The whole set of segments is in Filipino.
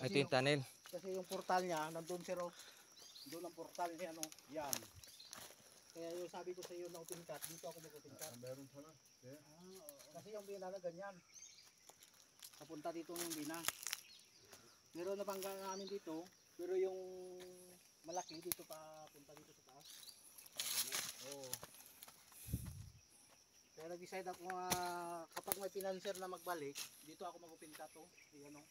Ito yung tunnel. Kasi yung portal niya, nandun sir, oh. Doon ang portal niya, no? Yan. Kaya yung sabi ko sa iyo na open cut, dito ako mag-open cut. Meron sana. Yeah. Kasi yung bina na ganyan. Papunta dito yung bina. Meron na bangga namin dito, pero yung malaki dito pa punta dito sa taas. Oo. Kaya nag-decide ako kapag may financier na magbalik, dito ako mag-open cut to. Ayan o.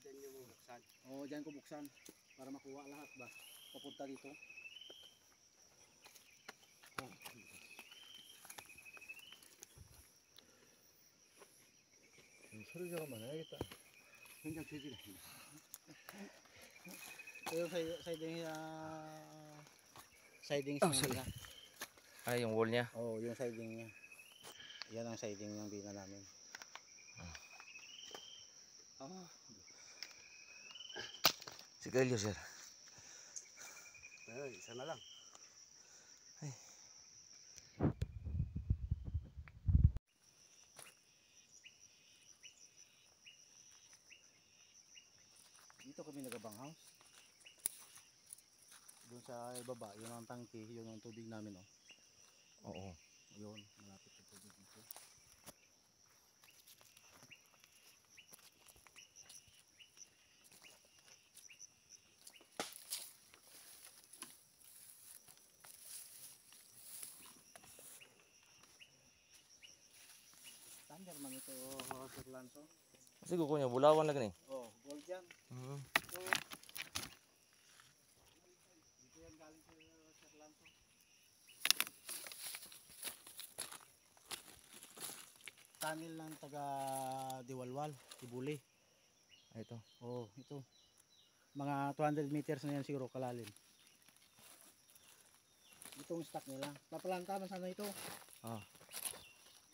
Diyan yung buksan. Oo, diyan ko buksan para makuha lahat ba. Papunta dito. Oh. 소리가 많아야겠다. 굉장히 되지네. Yung siding siding niya. Ay, yung wall niya. Oh, yung siding niya. Yan ang siding ng bina namin. Ah. Sigarilyo, sir. Ay, isa na lang. Ay. Dito kami nagabang house. Doon sa baba, yun ang tangke, yun ang tubig namin, oh. Oo. Yun, malapit sa tubig dito. Standard man ito, Sir Lanso. Kasi gusto niya, bulawan lang ni. Oh, gold yan. So, dito yan galing sa Sir Lanso. Tunnel ng taga Diwalwal, Ibuli. Ito. Oh, ito. Mga 200 meters na yan siguro kalalim. Itong stock nila. Papalanta man sana ito. Ah.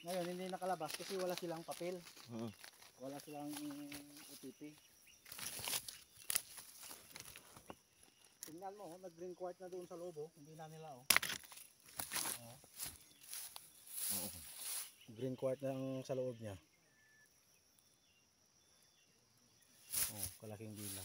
Ngayon hindi nakalabas kasi wala silang papel. Wala silang OTP. Tingnan mo, nag-green quart na doon sa loob, oh. Hindi na nila, oh. Oh. Green quart na ang sa loob niya. Oh, kalaking bila.